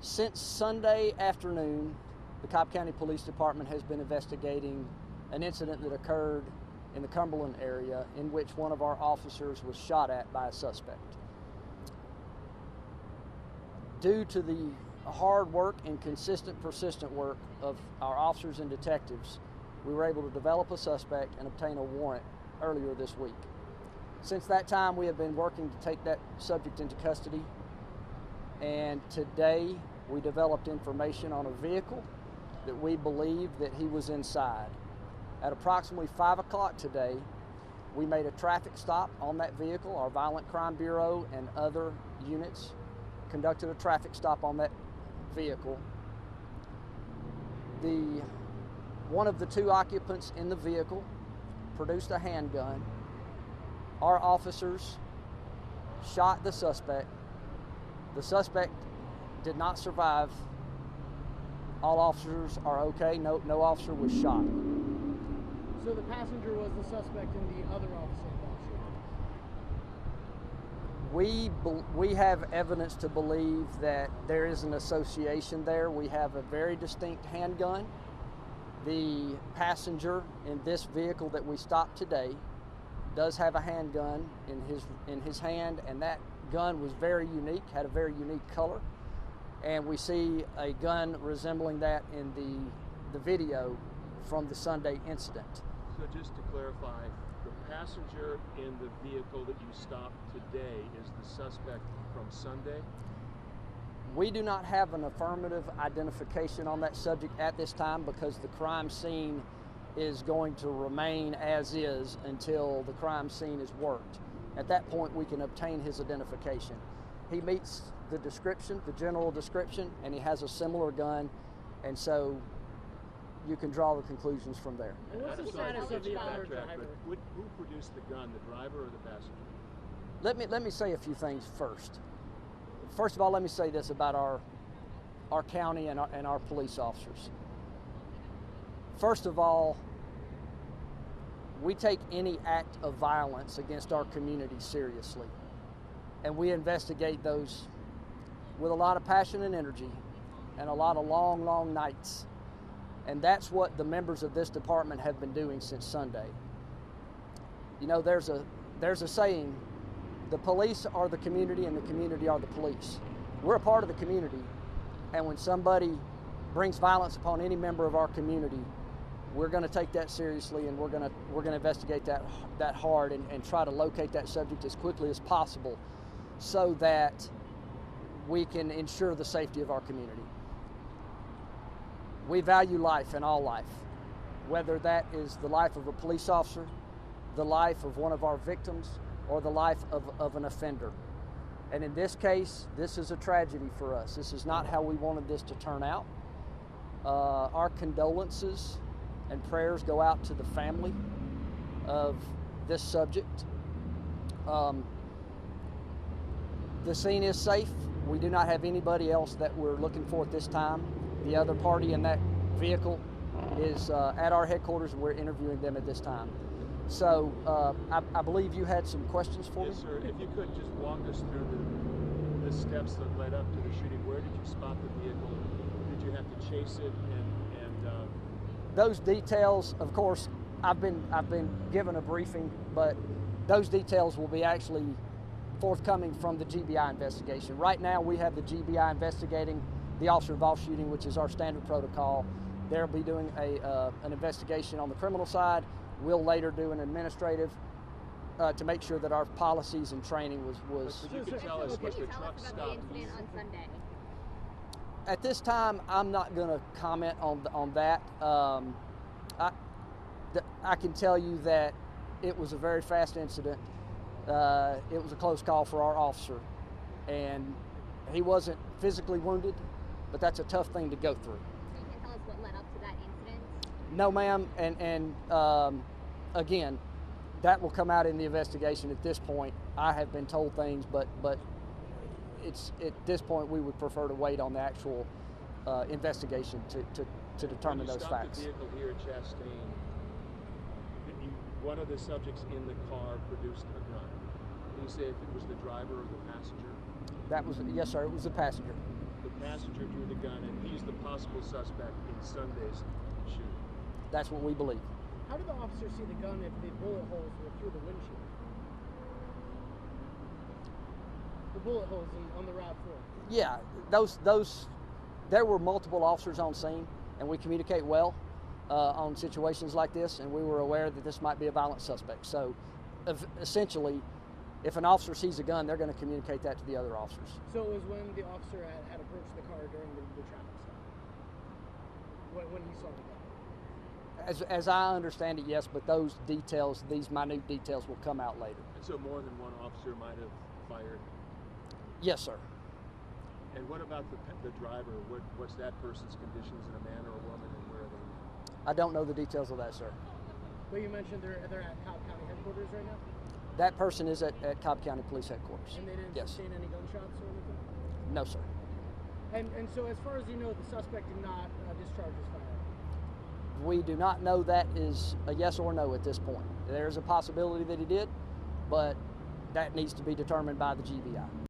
Since Sunday afternoon, the Cobb County Police Department has been investigating an incident that occurred in the Cumberlan area in which one of our officers was shot at by a suspect. Due to the hard work and consistent, persistent work of our officers and detectives, we were able to develop a suspect and obtain a warrant earlier this week. Since that time, we have been working to take that subject into custody, and today we developed information on a vehicle that we believe that he was inside. At approximately 5 o'clock today, we made a traffic stop on that vehicle. Our Violent Crime Bureau and other units conducted a traffic stop on that vehicle. One of the two occupants in the vehicle produced a handgun. Our officers shot the suspect. The suspect did not survive. All officers are okay. No officer was shot. So the passenger was the suspect and the other officer involved? We have evidence to believe that there is an association there. We have a very distinct handgun. The passenger in this vehicle that we stopped today does have a handgun in his hand, and that gun was very unique, had a very unique color. And we see a gun resembling that in the video from the Sunday incident. So just to clarify, the passenger in the vehicle that you stopped today is the suspect from Sunday? We do not have an affirmative identification on that subject at this time because the crime scene is going to remain as is until the crime scene is worked. At that point, we can obtain his identification. He meets the description, the general description, and he has a similar gun, and so you can draw the conclusions from there. What's the status of the other driver? Who produced the gun, the driver or the passenger? Let me say a few things first. First of all, let me say this about our county and our police officers. First of all, we take any act of violence against our community seriously, and we investigate those with a lot of passion and energy and a lot of long nights. And that's what the members of this department have been doing since Sunday. You know, there's a saying, the police are the community and the community are the police. We're a part of the community, and when somebody brings violence upon any member of our community, we're going to take that seriously, and we're going to investigate that hard and try to locate that subject as quickly as possible so that we can ensure the safety of our community. We value life and all life, whether that is the life of a police officer, the life of one of our victims, or the life of an offender. And in this case, this is a tragedy for us. This is not how we wanted this to turn out. Our condolences and prayers go out to the family of this subject. The scene is safe. We do not have anybody else that we're looking for at this time. The other party in that vehicle is at our headquarters, and we're interviewing them at this time. So I believe you had some questions for me? Yes, sir. If you could just walk us through the steps that led up to the shooting. Where did you spot the vehicle? Did you have to chase it? And those details, of course, I've been given a briefing, but those details will be actually forthcoming from the GBI investigation. Right now, we have the GBI investigating the officer-involved shooting, which is our standard protocol. They'll be doing an investigation on the criminal side. We'll later do an administrative to make sure that our policies and training was. So you can tell us, was the truck stopped? The incident on Sunday? At this time, I'm not going to comment on that. I can tell you that it was a very fast incident. It was a close call for our officer, and he wasn't physically wounded, but that's a tough thing to go through. So you can tell us what led up to that incident? No, ma'am, and again, that will come out in the investigation. At this point, I have been told things, but it's at this point we would prefer to wait on the actual investigation to determine those facts. When you stopped the vehicle here at Chastain, one of the subjects in the car produced a gun. Can you say if it was the driver or the passenger? That was, yes, sir, it was the passenger. The passenger drew the gun, and he's the possible suspect in Sunday's shooting. That's what we believe. How did the officer see the gun if the bullet holes were through the windshield? The bullet holes on the RAV4. Yeah, there were multiple officers on scene, and we communicate well on situations like this, and we were aware that this might be a violent suspect. So essentially, if an officer sees a gun, they're going to communicate that to the other officers. So it was when the officer had approached the car during the traffic stop? When he saw the gun? As I understand it, yes, but those details, these minute details, will come out later. And so more than one officer might have fired? Yes, sir. And what about the driver? What's that person's conditions, in a man or a woman, and where are they now? I don't know the details of that, sir. But you mentioned they're at Cobb County headquarters right now? That person is at Cobb County Police Headquarters. And they didn't sustain any gunshots or anything? No, sir. And so as far as you know, the suspect did not discharge his firearm? We do not know that is a yes or no at this point. There's a possibility that he did, but that needs to be determined by the GBI.